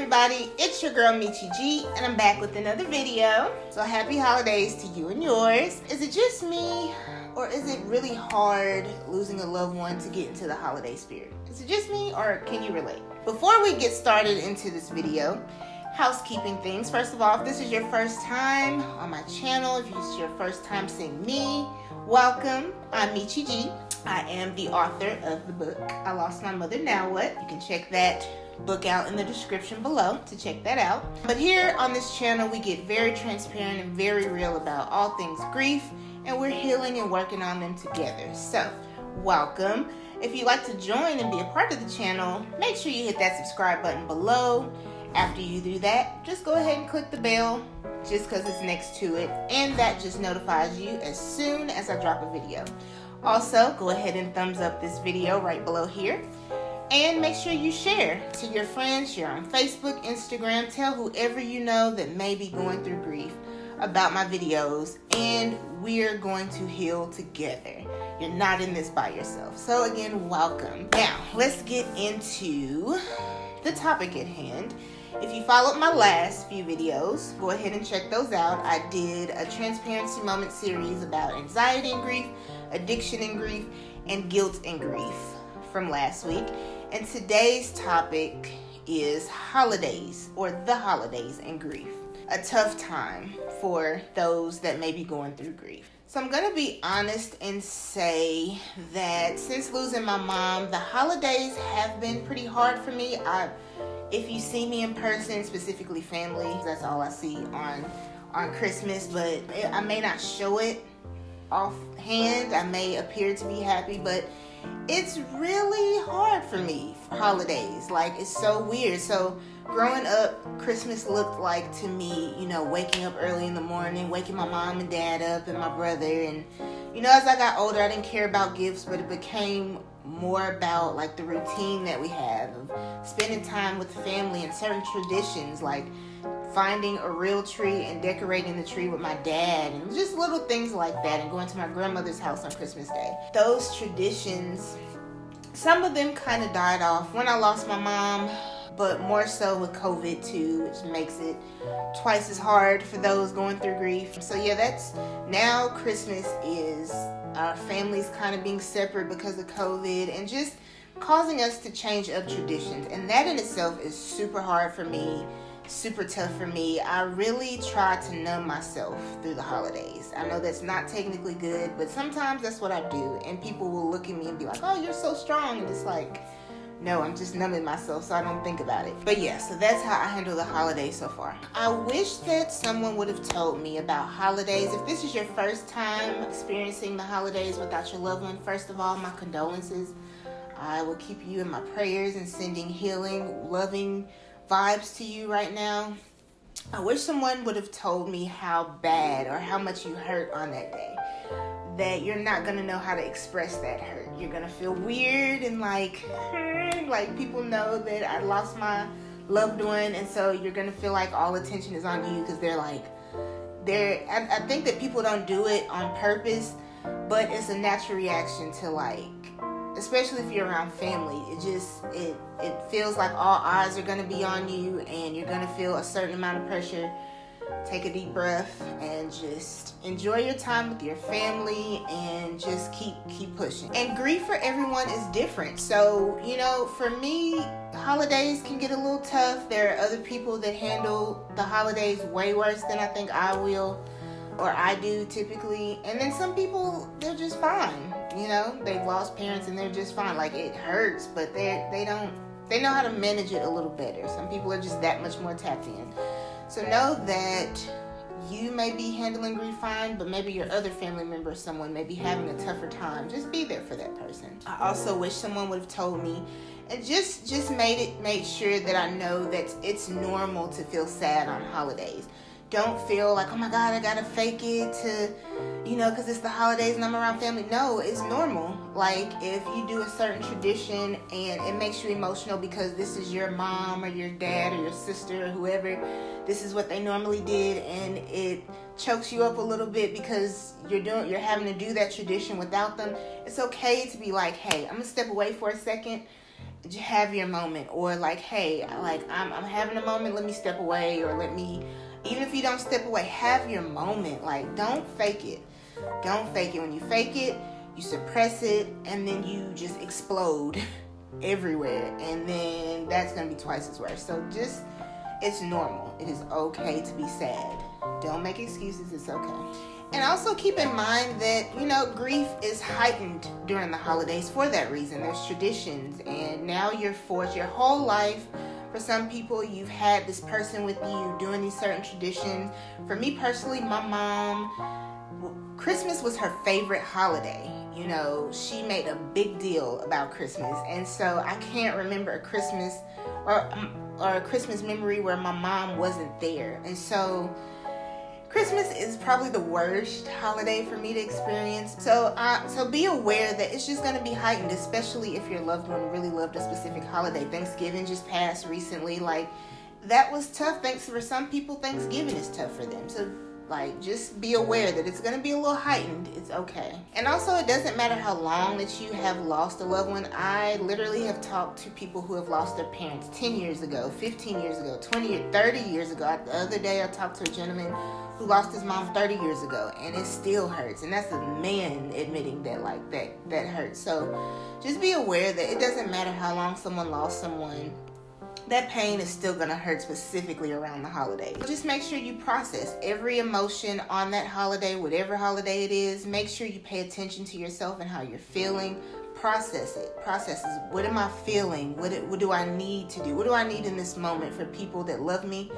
everybody, it's your girl Michi G, and I'm back with another video. So happy holidays to you and yours. Is it just me, or is it really hard losing a loved one to get into the holiday spirit? Is it just me, or can you relate? Before we get started into this video, housekeeping things. First of all, if this is your first time on my channel, if it's your first time seeing me, welcome. I'm Michi G. I am the author of the book, I Lost My Mother, Now What? You can check that book out in the description below to check that out. But here on this channel, we get very transparent and very real about all things grief, and we're healing and working on them together. So, welcome. If you'd like to join and be a part of the channel, make sure you hit that subscribe button below. After you do that, just go ahead and click the bell just because it's next to it, and that just notifies you as soon as I drop a video. Also, go ahead and thumbs up this video right below here, and make sure you share to your friends, share on Facebook, Instagram, tell whoever you know that may be going through grief about my videos, and we're going to heal together. You're not in this by yourself. So again, welcome. Now, let's get into the topic at hand. If you followed my last few videos, go ahead and check those out. I did a transparency moment series about anxiety and grief, addiction and grief, and guilt and grief from last week. And today's topic is holidays, or the holidays and grief. A tough time for those that may be going through grief. So I'm going to be honest and say that since losing my mom, the holidays have been pretty hard for me. If you see me in person, specifically family, that's all I see on Christmas, but I may not show it offhand. I may appear to be happy, but it's really hard for me for holidays. Like, it's so weird. So growing up, Christmas looked like to me, waking up early in the morning, waking my mom and dad up and my brother. And, as I got older, I didn't care about gifts, but it became more about like the routine that we have of spending time with the family and certain traditions, like finding a real tree and decorating the tree with my dad, and just little things like that, and going to my grandmother's house on Christmas Day. Those traditions, some of them kind of died off when I lost my mom, but more so with COVID too, which makes it twice as hard for those going through grief. So yeah, that's now Christmas is our families kind of being separate because of COVID, and just causing us to change up traditions. And that in itself is super hard for me, super tough for me. I really try to numb myself through the holidays. I know that's not technically good, but sometimes that's what I do. And people will look at me and be like, oh, you're so strong. And it's like, no, I'm just numbing myself so I don't think about it. But yeah, so that's how I handle the holidays so far. I wish that someone would have told me about holidays. If this is your first time experiencing the holidays without your loved one, first of all, my condolences. I will keep you in my prayers and sending healing, loving vibes to you right now. I wish someone would have told me how bad or how much you hurt on that day. That you're not going to know how to express that hurt. You're going to feel weird and like people know that I lost my loved one, and so you're going to feel like all attention is on you because I think that people don't do it on purpose, but it's a natural reaction to, like, especially if you're around family. It feels like all eyes are going to be on you, and you're going to feel a certain amount of pressure. Take a deep breath and just enjoy your time with your family, and just keep pushing. And grief for everyone is different. So, for me, holidays can get a little tough. There are other people that handle the holidays way worse than I think I will, or I do typically. And then some people, they're just fine. They've lost parents and they're just fine. Like, it hurts, but they know how to manage it a little better. Some people are just that much more tapped in. So know that you may be handling grief fine, but maybe your other family member or someone may be having a tougher time. Just be there for that person. I also wish someone would have told me and just made sure that I know that it's normal to feel sad on holidays. Don't feel like, oh my God, I gotta fake it to, because it's the holidays and I'm around family. No, it's normal. Like, if you do a certain tradition and it makes you emotional because this is your mom or your dad or your sister or whoever, this is what they normally did, and it chokes you up a little bit because you're having to do that tradition without them. It's okay to be like, hey, I'm gonna step away for a second have your moment, or like, hey, like I'm having a moment, let me step away, or even if you don't step away, have your moment. Like, don't fake it. Don't fake it. When you fake it, you suppress it, and then you just explode everywhere, and then that's gonna be twice as worse. So just, it's normal. It is okay to be sad. Don't make excuses. It's okay. And also keep in mind that, grief is heightened during the holidays for that reason. There's traditions, and now you're forced your whole life. For some people, you've had this person with you doing these certain traditions. For me personally, my mom, Christmas was her favorite holiday. She made a big deal about Christmas. And so I can't remember a Christmas or a Christmas memory where my mom wasn't there. And so Christmas is probably the worst holiday for me to experience. So be aware that it's just going to be heightened, especially if your loved one really loved a specific holiday. Thanksgiving just passed recently. Like, that was tough. For some people, Thanksgiving is tough for them. So, just be aware that it's going to be a little heightened. It's okay. And also, it doesn't matter how long that you have lost a loved one. I literally have talked to people who have lost their parents 10 years ago, 15 years ago, 20 or 30 years ago. The other day, I talked to a gentleman who lost his mom 30 years ago, and it still hurts. And that's a man admitting that, that hurts. So just be aware that it doesn't matter how long someone lost someone. That pain is still going to hurt, specifically around the holidays. Just make sure you process every emotion on that holiday, whatever holiday it is. Make sure you pay attention to yourself and how you're feeling. Process it. What am I feeling? What do I need to do? What do I need in this moment for people that love me?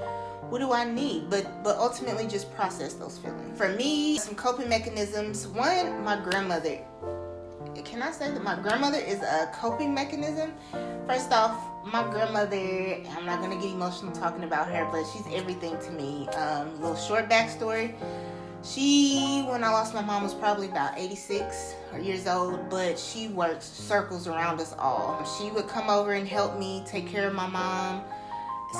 What do I need? But ultimately, just process those feelings. For me, some coping mechanisms. One, my grandmother. Can I say that my grandmother is a coping mechanism? First off, my grandmother, I'm not going to get emotional talking about her, but she's everything to me. Little short backstory. She, when I lost my mom, was probably about 86 years old, but she worked circles around us all. She would come over and help me take care of my mom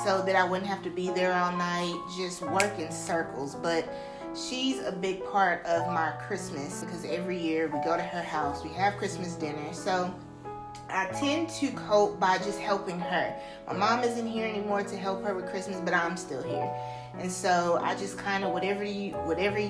so that I wouldn't have to be there all night, just working circles. But she's a big part of my Christmas, because every year we go to her house, we have Christmas dinner. So I tend to cope by just helping her. My mom isn't here anymore to help her with Christmas, but I'm still here. And so I just kind of, whatever you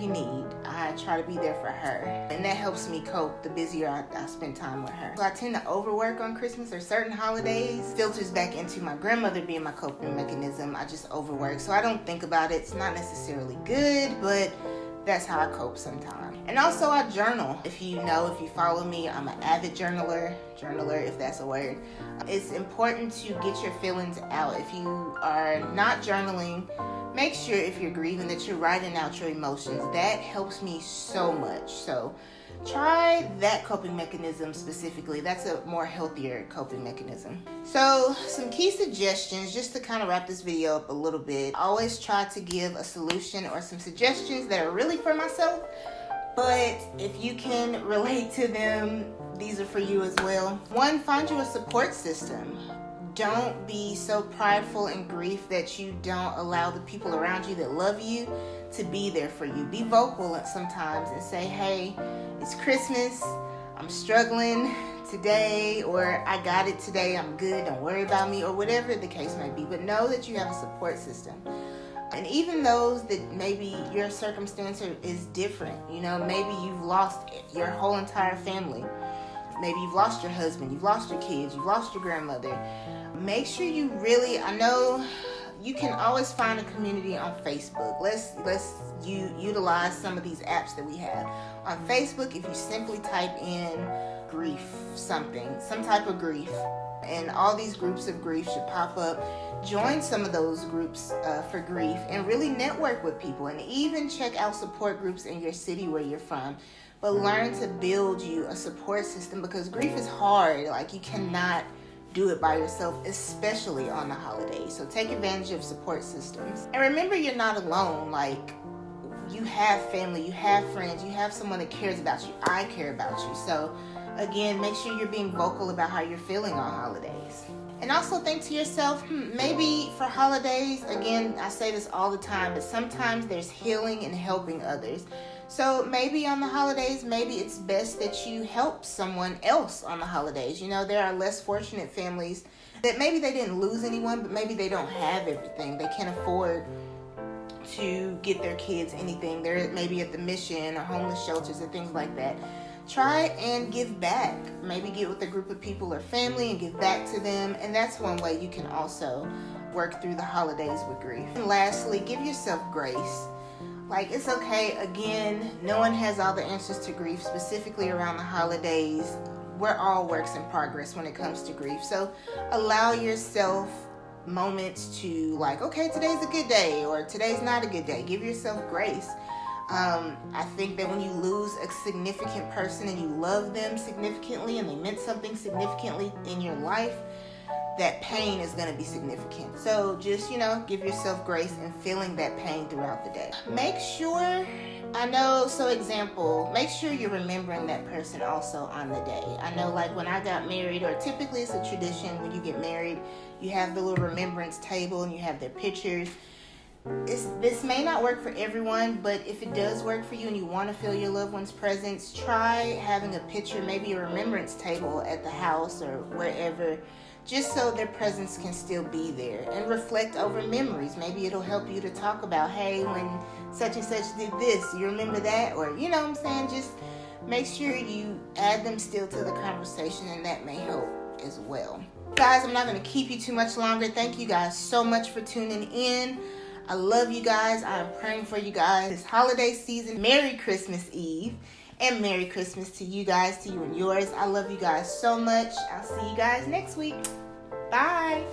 need, I try to be there for her. And that helps me cope the busier I spend time with her. So I tend to overwork on Christmas or certain holidays. Filters back into my grandmother being my coping mechanism. I just overwork. So I don't think about it. It's not necessarily good, but that's how I cope sometimes. And also I journal. If you follow me, I'm an avid journaler, if that's a word. It's important to get your feelings out. If you are not journaling, make sure, if you're grieving, that you're writing out your emotions. That helps me so much. So try that coping mechanism specifically. That's a more healthier coping mechanism. So some key suggestions, just to kind of wrap this video up a little bit. I always try to give a solution or some suggestions that are really for myself, but if you can relate to them, these are for you as well. One, find you a support system. Don't be so prideful in grief that you don't allow the people around you that love you to be there for you. Be vocal sometimes and say, hey, it's Christmas, I'm struggling today, or I got it today, I'm good, don't worry about me, or whatever the case may be. But know that you have a support system. And even those that maybe your circumstance is different, maybe you've lost your whole entire family. Maybe you've lost your husband, you've lost your kids, you've lost your grandmother. Make sure I know you can always find a community on Facebook. Let's utilize some of these apps that we have. On Facebook, if you simply type in grief, some type of grief, and all these groups of grief should pop up. Join some of those groups for grief and really network with people, and even check out support groups in your city where you're from. But learn to build you a support system, because grief is hard. You cannot do it by yourself, especially on the holidays. So take advantage of support systems. And remember, you're not alone. You have family, you have friends, you have someone that cares about you. I care about you. So again, make sure you're being vocal about how you're feeling on holidays. And also think to yourself, maybe for holidays, again, I say this all the time, but sometimes there's healing and helping others. So maybe on the holidays, maybe it's best that you help someone else on the holidays. You know, there are less fortunate families that maybe they didn't lose anyone, but maybe they don't have everything. They can't afford to get their kids anything. They're maybe at the mission or homeless shelters or things like that. Try and give back. Maybe get with a group of people or family and give back to them. And that's one way you can also work through the holidays with grief. And lastly, give yourself grace. Like, it's okay. Again, no one has all the answers to grief, specifically around the holidays. We're all works in progress when it comes to grief. So allow yourself moments to, like, okay, today's a good day or today's not a good day. Give yourself grace. I think that when you lose a significant person and you love them significantly and they meant something significantly in your life, that pain is going to be significant. So just, give yourself grace in feeling that pain throughout the day. Make sure, make sure you're remembering that person also on the day. I know, like, when I got married, or typically it's a tradition when you get married, you have the little remembrance table and you have their pictures. This may not work for everyone, but if it does work for you and you want to feel your loved one's presence, try having a picture, maybe a remembrance table at the house or wherever, just so their presence can still be there, and reflect over memories. Maybe it'll help you to talk about, hey, when such and such did this, you remember that? Or, you know what I'm saying? Just make sure you add them still to the conversation, and that may help as well. Guys, I'm not going to keep you too much longer. Thank you guys so much for tuning in. I love you guys. I am praying for you guys this holiday season. Merry Christmas Eve. And Merry Christmas to you guys, to you and yours. I love you guys so much. I'll see you guys next week. Bye.